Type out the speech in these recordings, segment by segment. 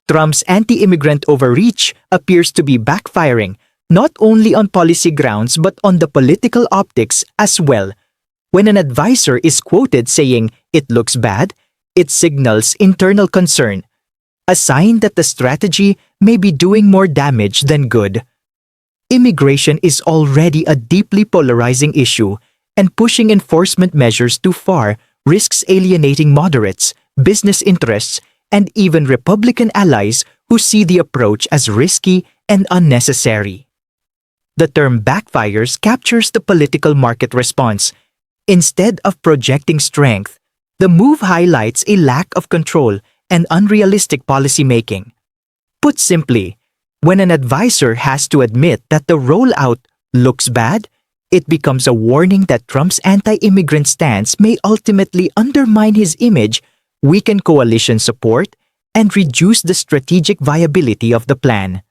Trump's anti-immigrant overreach appears to be backfiring, not only on policy grounds but on the political optics as well. When an advisor is quoted saying, "It looks bad," it signals internal concern, a sign that the strategy may be doing more damage than good. Immigration is already a deeply polarizing issue, and pushing enforcement measures too far risks alienating moderates, business interests, and even Republican allies who see the approach as risky and unnecessary. The term backfires captures the political market response. Instead of projecting strength, the move highlights a lack of control and unrealistic policymaking. Put simply, when an advisor has to admit that the rollout looks bad, it becomes a warning that Trump's anti-immigrant stance may ultimately undermine his image, weaken coalition support, and reduce the strategic viability of the plan.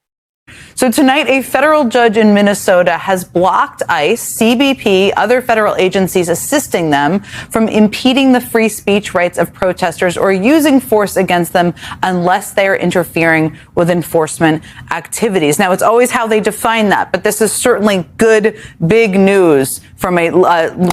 So tonight, a federal judge in Minnesota has blocked ICE, CBP, other federal agencies assisting them from impeding the free speech rights of protesters or using force against them unless they are interfering with enforcement activities. Now, it's always how they define that, but this is certainly good, big news from a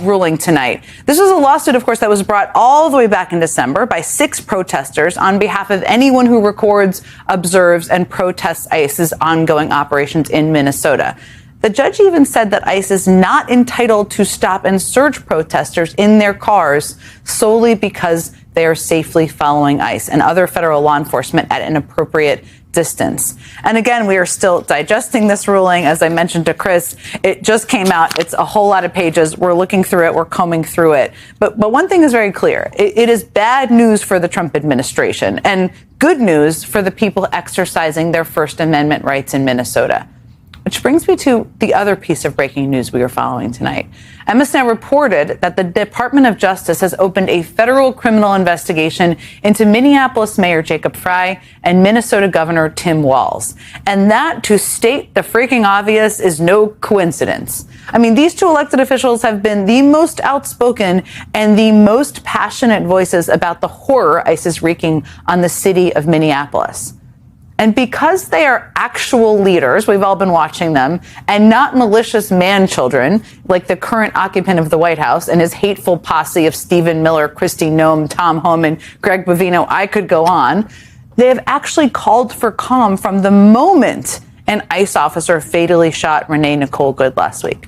ruling tonight. This was a lawsuit, of course, that was brought all the way back in December by 6 protesters on behalf of anyone who records, observes, and protests ICE's ongoing operations in Minnesota. The judge even said that ICE is not entitled to stop and search protesters in their cars solely because they are safely following ICE and other federal law enforcement at an appropriate distance. And again, we are still digesting this ruling. As I mentioned to Chris, it just came out. It's a whole lot of pages. We're looking through it. We're combing through it. But one thing is very clear. It is bad news for the Trump administration and good news for the people exercising their First Amendment rights in Minnesota. Which brings me to the other piece of breaking news we are following tonight. MSN reported that the Department of Justice has opened a federal criminal investigation into Minneapolis Mayor Jacob Frey and Minnesota Governor Tim Walz. And that, to state the freaking obvious, is no coincidence. I mean, these 2 elected officials have been the most outspoken and the most passionate voices about the horror ICE is wreaking on the city of Minneapolis. And because they are actual leaders, we've all been watching them, and not malicious man-children like the current occupant of the White House and his hateful posse of Stephen Miller, Kristi Noem, Tom Homan, Greg Bovino, I could go on, they have actually called for calm from the moment an ICE officer fatally shot Renee Nicole Good last week.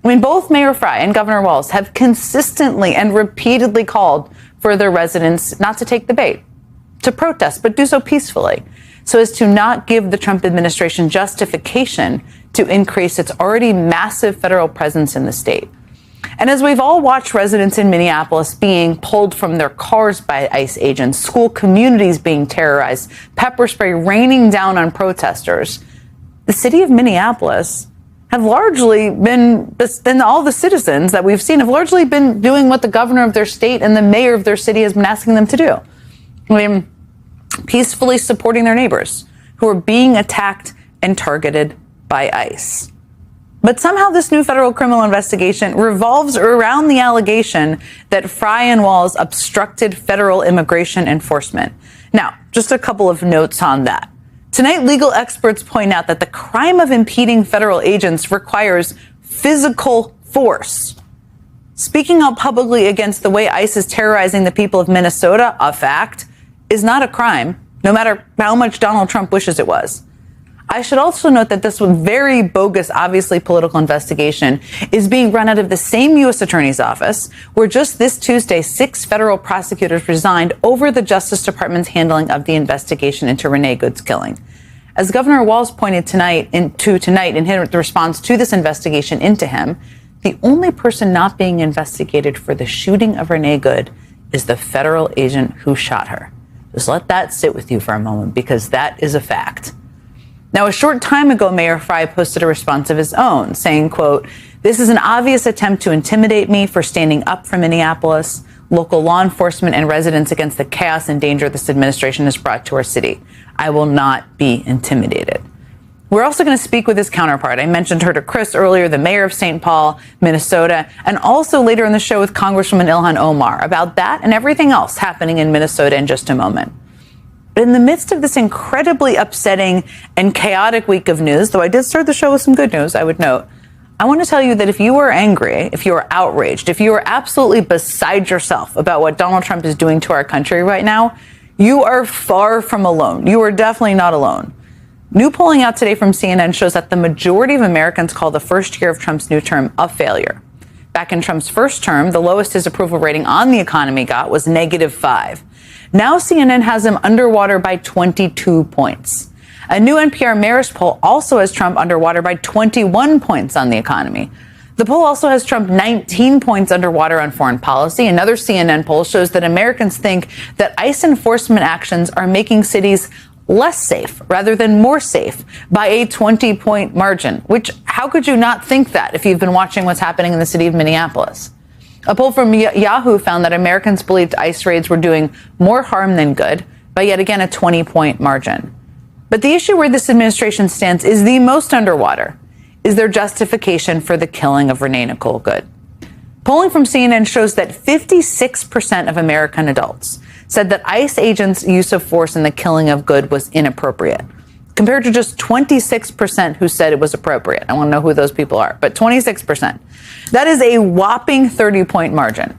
I mean, both Mayor Frey and Governor Walz have consistently and repeatedly called for their residents not to take the bait, to protest, but do so peacefully, so as to not give the Trump administration justification to increase its already massive federal presence in the state. And as we've all watched residents in Minneapolis being pulled from their cars by ICE agents, school communities being terrorized, pepper spray raining down on protesters, the city of Minneapolis have largely been, and all the citizens that we've seen have largely been doing what the governor of their state and the mayor of their city has been asking them to do. I mean, peacefully supporting their neighbors who are being attacked and targeted by ICE. But somehow this new federal criminal investigation revolves around the allegation that Frey and Walz obstructed federal immigration enforcement. Now, just a couple of notes on that. Tonight, legal experts point out that the crime of impeding federal agents requires physical force. Speaking out publicly against the way ICE is terrorizing the people of Minnesota, a fact, is not a crime, no matter how much Donald Trump wishes it was. I should also note that this very bogus, obviously political investigation is being run out of the same U.S. Attorney's Office, where just this Tuesday, 6 federal prosecutors resigned over the Justice Department's handling of the investigation into Renee Good's killing. As Governor Walz pointed tonight in his response to this investigation into him, the only person not being investigated for the shooting of Renee Good is the federal agent who shot her. Just let that sit with you for a moment, because that is a fact. Now, a short time ago, Mayor Frey posted a response of his own saying, quote, "This is an obvious attempt to intimidate me for standing up for Minneapolis, local law enforcement, and residents against the chaos and danger this administration has brought to our city. I will not be intimidated." We're also going to speak with his counterpart. I mentioned her to Chris earlier, the mayor of St. Paul, Minnesota, and also later in the show with Congresswoman Ilhan Omar about that and everything else happening in Minnesota in just a moment. But in the midst of this incredibly upsetting and chaotic week of news, though I did start the show with some good news, I would note, I want to tell you that if you are angry, if you are outraged, if you are absolutely beside yourself about what Donald Trump is doing to our country right now, you are far from alone. You are definitely not alone. New polling out today from CNN shows that the majority of Americans call the first year of Trump's new term a failure. Back in Trump's first term, the lowest his approval rating on the economy got was -5. Now CNN has him underwater by 22 points. A new NPR Marist poll also has Trump underwater by 21 points on the economy. The poll also has Trump 19 points underwater on foreign policy. Another CNN poll shows that Americans think that ICE enforcement actions are making cities less safe rather than more safe by a 20-point margin, which how could you not think that if you've been watching what's happening in the city of Minneapolis? A poll from Yahoo found that Americans believed ICE raids were doing more harm than good by yet again a 20-point margin. But the issue where this administration stands is the most underwater, is their justification for the killing of Renee Nicole Good. Polling from CNN shows that 56% of American adults said that ICE agents' use of force in the killing of Good was inappropriate, compared to just 26% who said it was appropriate. I want to know who those people are, but 26%. That is a whopping 30-point margin.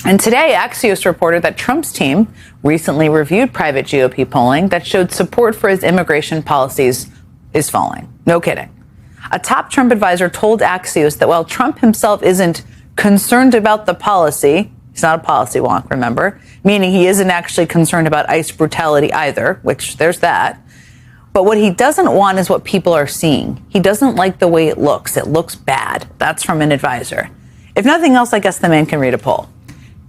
And today, Axios reported that Trump's team recently reviewed private GOP polling that showed support for his immigration policies is falling. No kidding. A top Trump advisor told Axios that while Trump himself isn't concerned about the policy, he's not a policy wonk, remember, meaning he isn't actually concerned about ICE brutality either, which there's that. But what he doesn't want is what people are seeing. He doesn't like the way it looks. It looks bad. That's from an advisor. If nothing else, I guess the man can read a poll.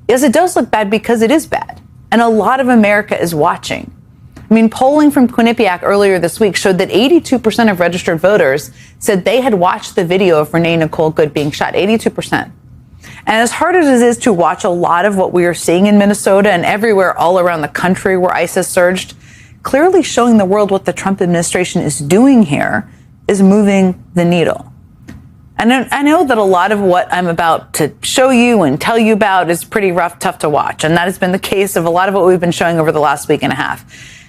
Yes, it does look bad because it is bad. And a lot of America is watching. I mean, polling from Quinnipiac earlier this week showed that 82% of registered voters said they had watched the video of Renee Nicole Good being shot. 82%. And as hard as it is to watch a lot of what we are seeing in Minnesota and everywhere all around the country where ICE has surged, clearly showing the world what the Trump administration is doing here is moving the needle. And I know that a lot of what I'm about to show you and tell you about is pretty rough, tough to watch. And that has been the case of a lot of what we've been showing over the last week and a half.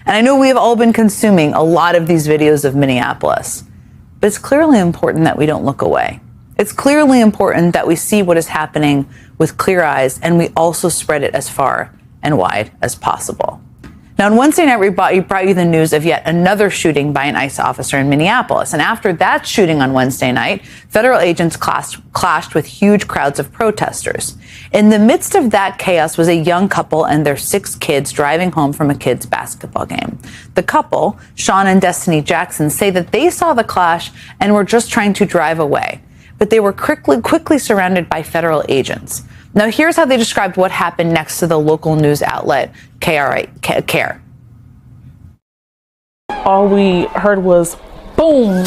And I know we have all been consuming a lot of these videos of Minneapolis. But it's clearly important that we don't look away. It's clearly important that we see what is happening with clear eyes, and we also spread it as far and wide as possible. Now, on Wednesday night, we brought you the news of yet another shooting by an ICE officer in Minneapolis. And after that shooting on Wednesday night, federal agents clashed with huge crowds of protesters. In the midst of that chaos was a young couple and their 6 kids driving home from a kids' basketball game. The couple, Sean and Destiny Jackson, say that they saw the clash and were just trying to drive away. But they were quickly surrounded by federal agents. Now, here's how they described what happened next to the local news outlet, CARE. All we heard was boom,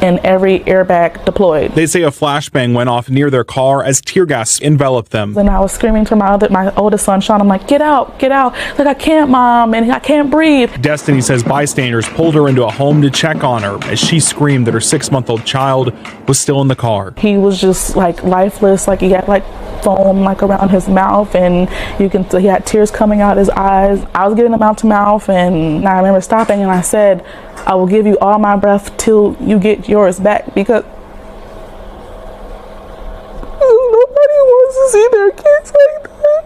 and every airbag deployed. They say a flashbang went off near their car as tear gas enveloped them. And I was screaming to my oldest son, Sean. I'm like, get out. Like, I can't, Mom, and I can't breathe. Destiny says bystanders pulled her into a home to check on her as she screamed that her 6-month-old child was still in the car. He was just like lifeless, like he had like foam like around his mouth, and he had tears coming out his eyes. I was giving him mouth to mouth, and I remember stopping and I said, I will give you all my breath till you get yours back, because nobody wants to see their kids like that.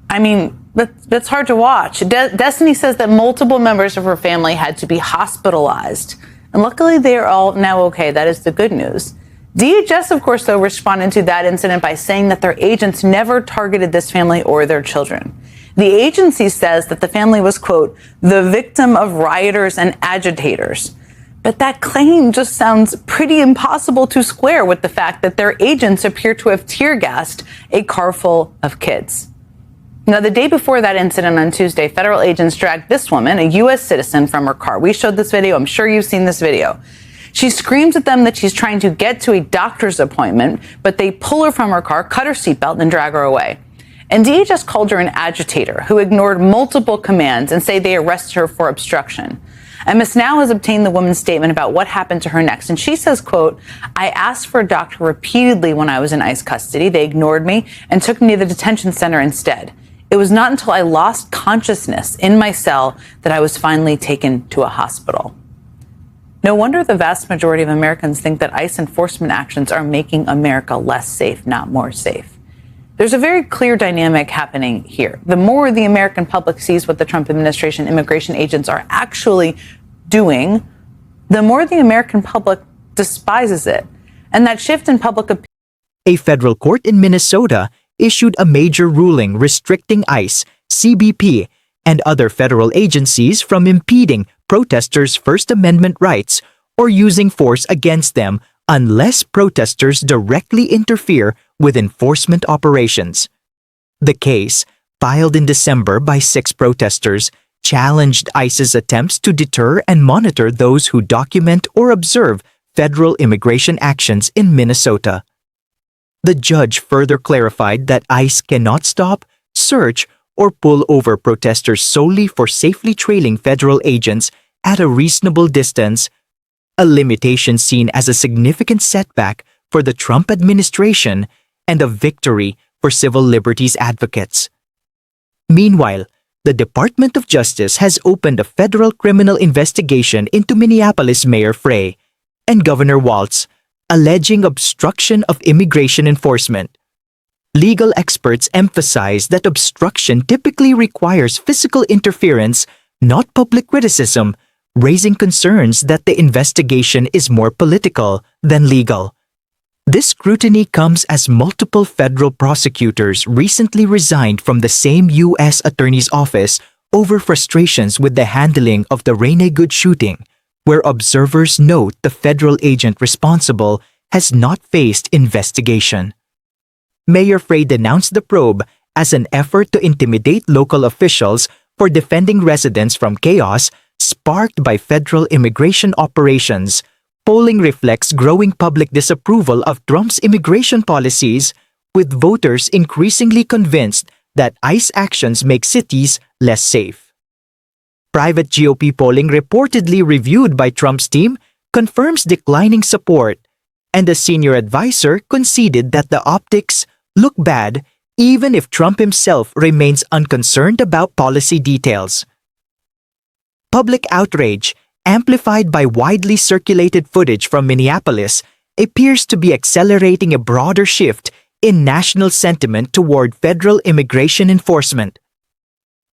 I mean, that's hard to watch. Destiny says that multiple members of her family had to be hospitalized, and luckily they are all now okay. That is the good news. DHS, of course, though, responded to that incident by saying that their agents never targeted this family or their children. The agency says that the family was, quote, the victim of rioters and agitators. But that claim just sounds pretty impossible to square with the fact that their agents appear to have tear gassed a car full of kids. Now, the day before that incident on Tuesday, federal agents dragged this woman, a U.S. citizen, from her car. We showed this video. I'm sure you've seen this video. She screams at them that she's trying to get to a doctor's appointment, but they pull her from her car, cut her seatbelt, and drag her away. And DHS called her an agitator who ignored multiple commands and say they arrested her for obstruction. MS Now has obtained the woman's statement about what happened to her next. And she says, quote, I asked for a doctor repeatedly when I was in ICE custody. They ignored me and took me to the detention center instead. It was not until I lost consciousness in my cell that I was finally taken to a hospital. No wonder the vast majority of Americans think that ICE enforcement actions are making America less safe, not more safe. There's a very clear dynamic happening here. The more the American public sees what the Trump administration immigration agents are actually doing, the more the American public despises it. And that shift in public opinion. A federal court in Minnesota issued a major ruling restricting ICE, CBP, and other federal agencies from impeding protesters' First Amendment rights or using force against them unless protesters directly interfere with enforcement operations. The case, filed in December by 6 protesters, challenged ICE's attempts to deter and monitor those who document or observe federal immigration actions in Minnesota. The judge further clarified that ICE cannot stop, search, or pull over protesters solely for safely trailing federal agents at a reasonable distance, a limitation seen as a significant setback for the Trump administration and a victory for civil liberties advocates. Meanwhile, the Department of Justice has opened a federal criminal investigation into Minneapolis Mayor Frey and Governor Walz, alleging obstruction of immigration enforcement. Legal experts emphasize that obstruction typically requires physical interference, not public criticism, raising concerns that the investigation is more political than legal. This scrutiny comes as multiple federal prosecutors recently resigned from the same U.S. Attorney's Office over frustrations with the handling of the Rainey Good shooting, where observers note the federal agent responsible has not faced investigation. Mayor Frey denounced the probe as an effort to intimidate local officials for defending residents from chaos sparked by federal immigration operations. Polling reflects growing public disapproval of Trump's immigration policies, with voters increasingly convinced that ICE actions make cities less safe. Private GOP polling reportedly reviewed by Trump's team confirms declining support, and a senior advisor conceded that the optics look bad even if Trump himself remains unconcerned about policy details. Public outrage, amplified by widely circulated footage from Minneapolis, appears to be accelerating a broader shift in national sentiment toward federal immigration enforcement.